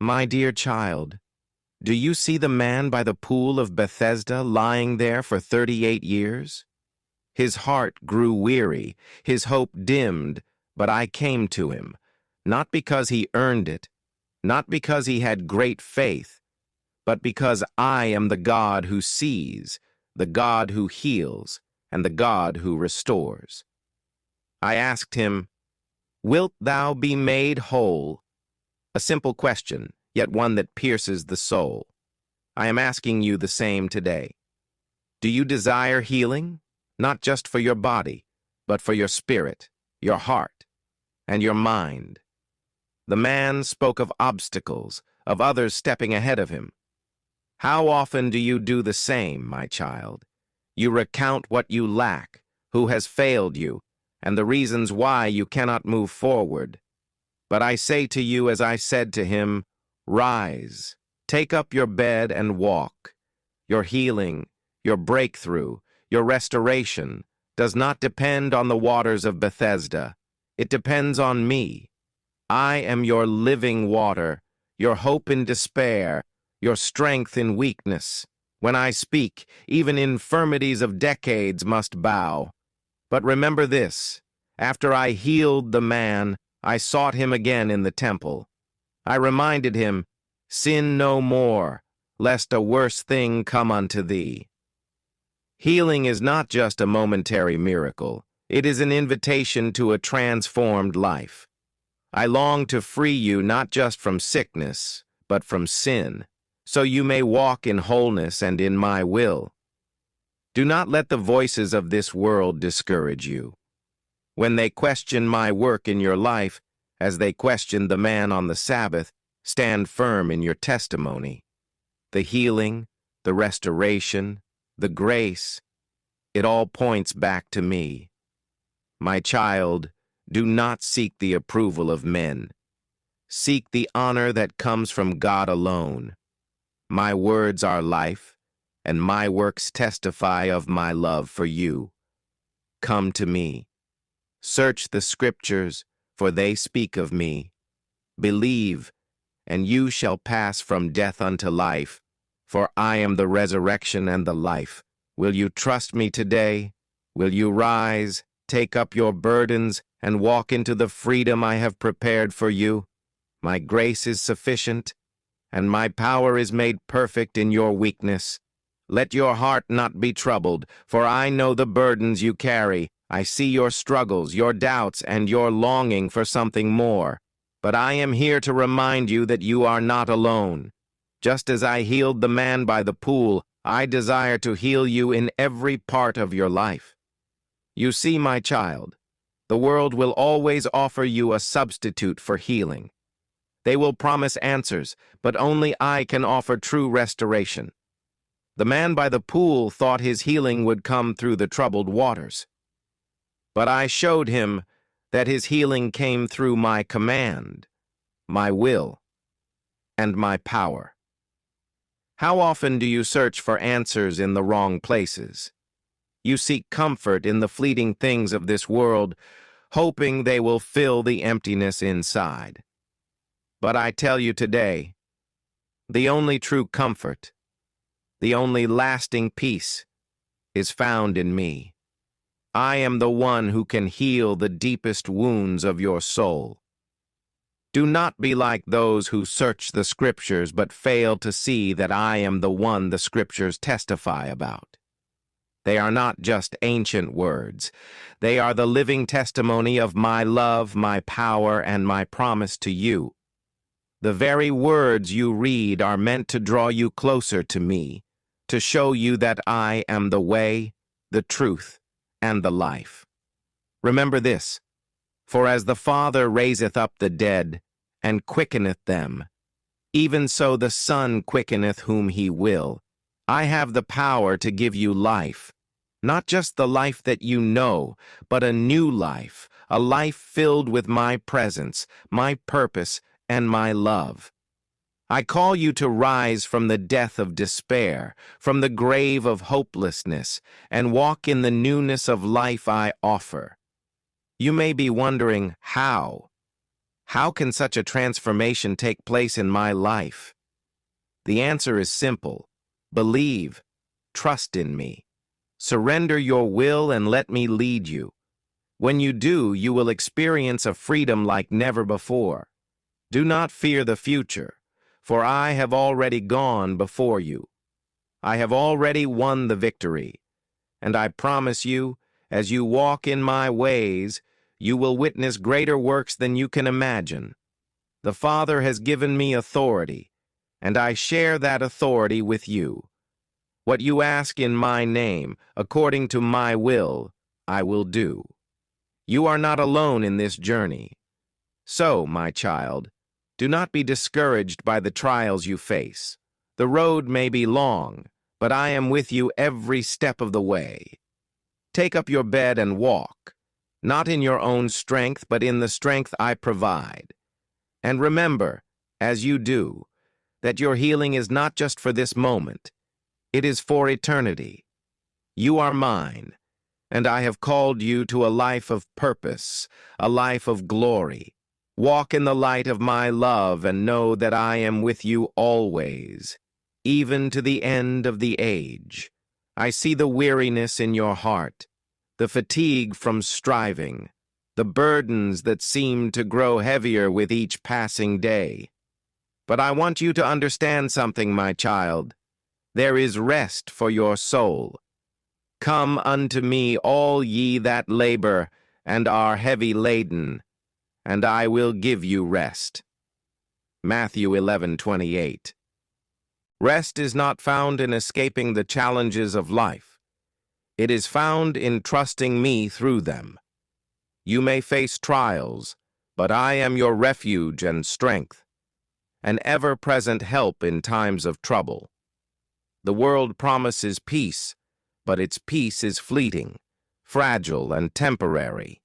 My dear child, do you see the man by the pool of Bethesda lying there for 38 years? His heart grew weary, his hope dimmed, but I came to him, not because he earned it, not because he had great faith, but because I am the God who sees, the God who heals, and the God who restores. I asked him, "Wilt thou be made whole?" A simple question, yet one that pierces the soul. I am asking you the same today. Do you desire healing? Not just for your body, but for your spirit, your heart, and your mind. The man spoke of obstacles, of others stepping ahead of him. How often do you do the same, my child? You recount what you lack, who has failed you, and the reasons why you cannot move forward. But I say to you, as I said to him, rise, take up your bed and walk. Your healing, your breakthrough, your restoration does not depend on the waters of Bethesda. It depends on me. I am your living water, your hope in despair, your strength in weakness. When I speak, even infirmities of decades must bow. But remember this, after I healed the man, I sought him again in the temple. I reminded him, sin no more, lest a worse thing come unto thee. Healing is not just a momentary miracle. It is an invitation to a transformed life. I long to free you not just from sickness, but from sin, so you may walk in wholeness and in my will. Do not let the voices of this world discourage you. When they question my work in your life, as they questioned the man on the Sabbath, stand firm in your testimony. The healing, the restoration, the grace, it all points back to me. My child, do not seek the approval of men. Seek the honor that comes from God alone. My words are life, and my works testify of my love for you. Come to me. Search the scriptures, for they speak of me. Believe, and you shall pass from death unto life, for I am the resurrection and the life. Will you trust me today? Will you rise, take up your burdens, and walk into the freedom I have prepared for you? My grace is sufficient, and my power is made perfect in your weakness. Let your heart not be troubled, for I know the burdens you carry. I see your struggles, your doubts, and your longing for something more. But I am here to remind you that you are not alone. Just as I healed the man by the pool, I desire to heal you in every part of your life. You see, my child, the world will always offer you a substitute for healing. They will promise answers, but only I can offer true restoration. The man by the pool thought his healing would come through the troubled waters. But I showed him that his healing came through my command, my will, and my power. How often do you search for answers in the wrong places? You seek comfort in the fleeting things of this world, hoping they will fill the emptiness inside. But I tell you today, the only true comfort, the only lasting peace, is found in me. I am the one who can heal the deepest wounds of your soul. Do not be like those who search the scriptures but fail to see that I am the one the scriptures testify about. They are not just ancient words. They are the living testimony of my love, my power, and my promise to you. The very words you read are meant to draw you closer to me, to show you that I am the way, the truth, and the life. Remember this, for as the Father raiseth up the dead, and quickeneth them, even so the Son quickeneth whom he will. I have the power to give you life, not just the life that you know, but a new life, a life filled with my presence, my purpose, and my love. I call you to rise from the death of despair, from the grave of hopelessness, and walk in the newness of life I offer. You may be wondering how. How can such a transformation take place in my life? The answer is simple. Believe. Trust in me. Surrender your will and let me lead you. When you do, you will experience a freedom like never before. Do not fear the future, for I have already gone before you. I have already won the victory, and I promise you, as you walk in my ways, you will witness greater works than you can imagine. The Father has given me authority, and I share that authority with you. What you ask in my name, according to my will, I will do. You are not alone in this journey. So, my child, do not be discouraged by the trials you face. The road may be long, but I am with you every step of the way. Take up your bed and walk, not in your own strength, but in the strength I provide. And remember, as you do, that your healing is not just for this moment. It is for eternity. You are mine, and I have called you to a life of purpose, a life of glory. Walk in the light of my love and know that I am with you always, even to the end of the age. I see the weariness in your heart, the fatigue from striving, the burdens that seem to grow heavier with each passing day. But I want you to understand something, my child. There is rest for your soul. Come unto me, all ye that labor and are heavy laden, and I will give you rest. Matthew 11:28. Rest is not found in escaping the challenges of life. It is found in trusting me through them. You may face trials, but I am your refuge and strength, an ever-present help in times of trouble. The world promises peace, but its peace is fleeting, fragile, and temporary.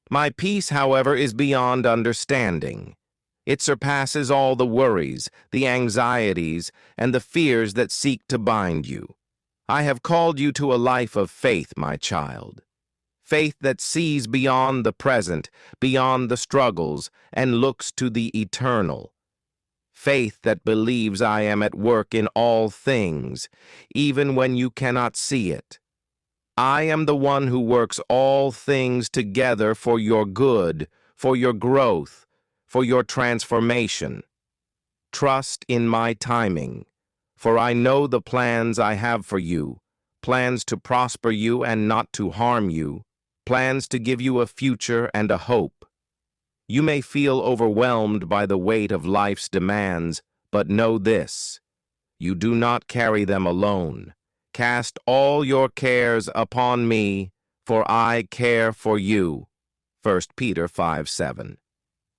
My peace, however, is beyond understanding. It surpasses all the worries, the anxieties, and the fears that seek to bind you. I have called you to a life of faith, my child. Faith that sees beyond the present, beyond the struggles, and looks to the eternal. Faith that believes I am at work in all things, even when you cannot see it. I am the one who works all things together for your good, for your growth, for your transformation. Trust in my timing, for I know the plans I have for you, plans to prosper you and not to harm you, plans to give you a future and a hope. You may feel overwhelmed by the weight of life's demands, but know this: you do not carry them alone. Cast all your cares upon me, for I care for you. 1 Peter 5:7.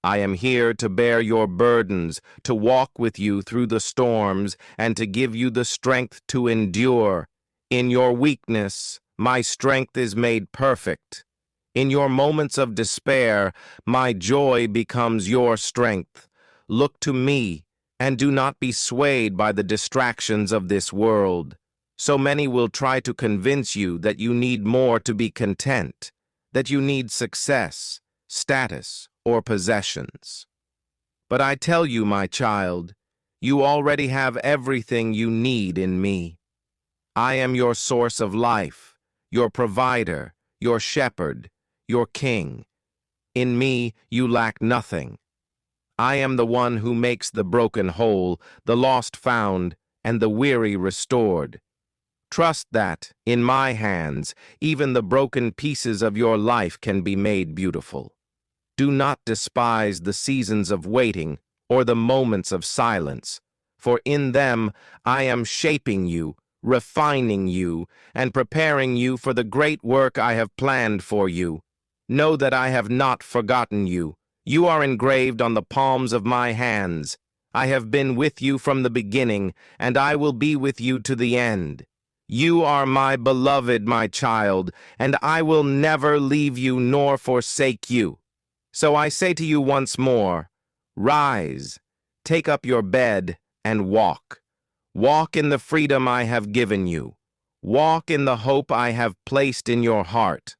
I am here to bear your burdens, to walk with you through the storms, and to give you the strength to endure. In your weakness, my strength is made perfect. In your moments of despair, my joy becomes your strength. Look to me, and do not be swayed by the distractions of this world. So many will try to convince you that you need more to be content, that you need success, status, or possessions. But I tell you, my child, you already have everything you need in me. I am your source of life, your provider, your shepherd, your king. In me you lack nothing. I am the one who makes the broken whole, the lost found, and the weary restored. Trust that, in my hands, even the broken pieces of your life can be made beautiful. Do not despise the seasons of waiting or the moments of silence, for in them I am shaping you, refining you, and preparing you for the great work I have planned for you. Know that I have not forgotten you. You are engraved on the palms of my hands. I have been with you from the beginning, and I will be with you to the end. You are my beloved, my child, and I will never leave you nor forsake you. So I say to you once more, rise, take up your bed, and walk. Walk in the freedom I have given you. Walk in the hope I have placed in your heart.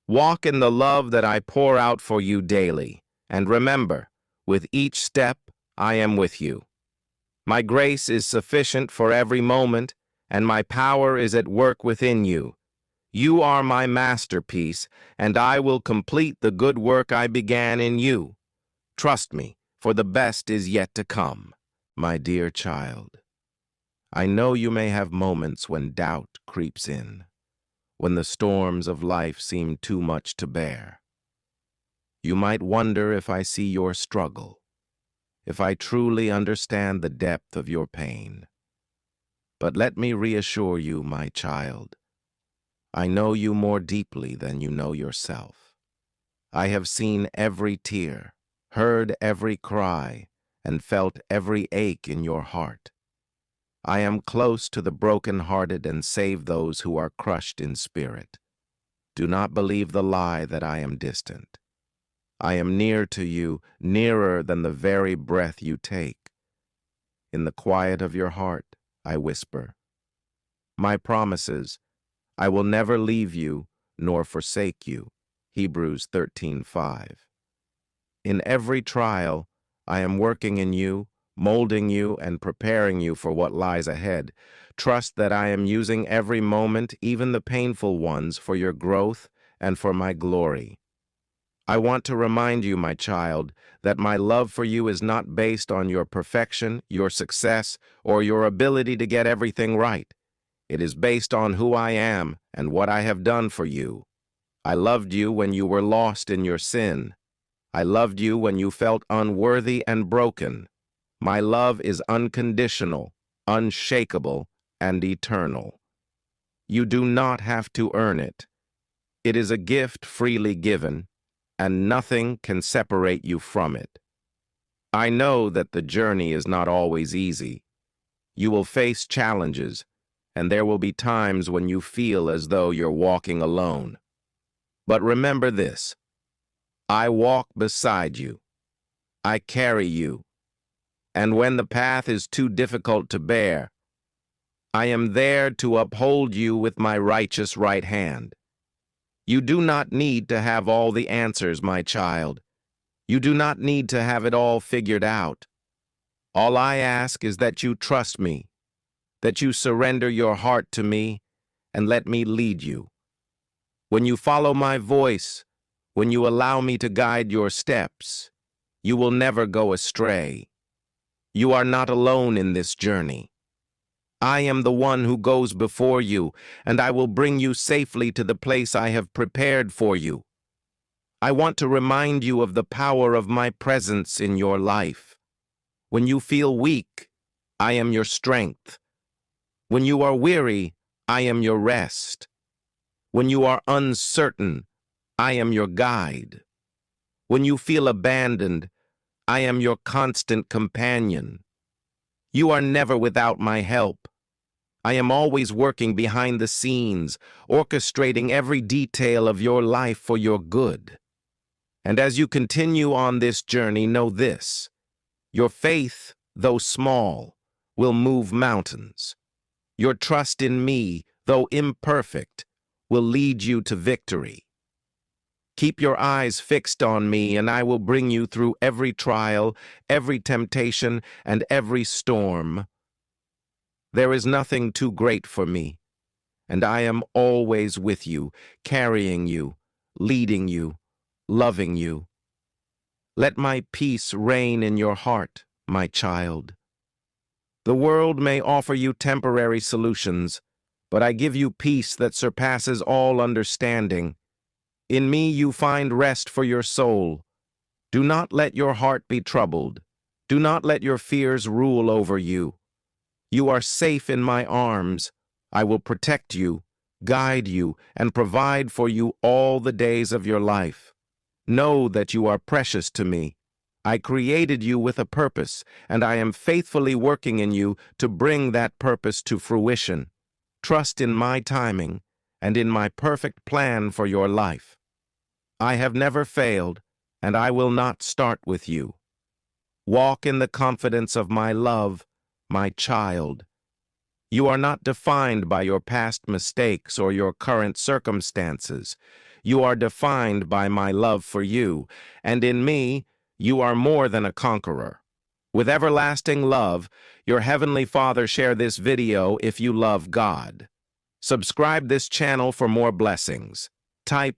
Walk in the love that I pour out for you daily. And remember, With each step, I am with you. My grace is sufficient for every moment, and my power is at work within you. You are my masterpiece, and I will complete the good work I began in you. Trust me, for the best is yet to come. My dear child, I know you may have moments when doubt creeps in, when the storms of life seem too much to bear. You might wonder if I see your struggle, if I truly understand the depth of your pain. But let me reassure you, my child, I know you more deeply than you know yourself. I have seen every tear, heard every cry, and felt every ache in your heart. I am close to the broken-hearted and save those who are crushed in spirit. Do not believe the lie that I am distant. I am near to you, nearer than the very breath you take. In the quiet of your heart, I whisper, my promises, I will never leave you nor forsake you. Hebrews 13:5. In every trial, I am working in you, molding you, and preparing you for what lies ahead. Trust that I am using every moment, even the painful ones, for your growth and for my glory. I want to remind you, my child, that my love for you is not based on your perfection, your success, or your ability to get everything right. It is based on who I am and what I have done for you. I loved you when you were lost in your sin. I loved you when you felt unworthy and broken. My love is unconditional, unshakable, and eternal. You do not have to earn it. It is a gift freely given, and nothing can separate you from it. I know that the journey is not always easy. You will face challenges, and there will be times when you feel as though you're walking alone. But remember this, I walk beside you. I carry you. And when the path is too difficult to bear, I am there to uphold you with my righteous right hand. You do not need to have all the answers, my child. You do not need to have it all figured out. All I ask is that you trust me, that you surrender your heart to me, and let me lead you. When you follow my voice, when you allow me to guide your steps, you will never go astray. You are not alone in this journey. I am the one who goes before you, and I will bring you safely to the place I have prepared for you. I want to remind you of the power of my presence in your life. When you feel weak, I am your strength. When you are weary, I am your rest. When you are uncertain, I am your guide. When you feel abandoned, I am your constant companion. You are never without my help. I am always working behind the scenes, orchestrating every detail of your life for your good. And as you continue on this journey, know this: your faith, though small, will move mountains. Your trust in me, though imperfect, will lead you to victory. Keep your eyes fixed on me, and I will bring you through every trial, every temptation, and every storm. There is nothing too great for me, and I am always with you, carrying you, leading you, loving you. Let my peace reign in your heart, my child. The world may offer you temporary solutions, but I give you peace that surpasses all understanding. In me you find rest for your soul. Do not let your heart be troubled. Do not let your fears rule over you. You are safe in my arms. I will protect you, guide you, and provide for you all the days of your life. Know that you are precious to me. I created you with a purpose, and I am faithfully working in you to bring that purpose to fruition. Trust in my timing and in my perfect plan for your life. I have never failed, and I will not start with you. Walk in the confidence of my love, my child. You are not defined by your past mistakes or your current circumstances. You are defined by my love for you, and in me, You are more than a conqueror. With everlasting love, your Heavenly Father, share this video if you love God. Subscribe this channel for more blessings. Type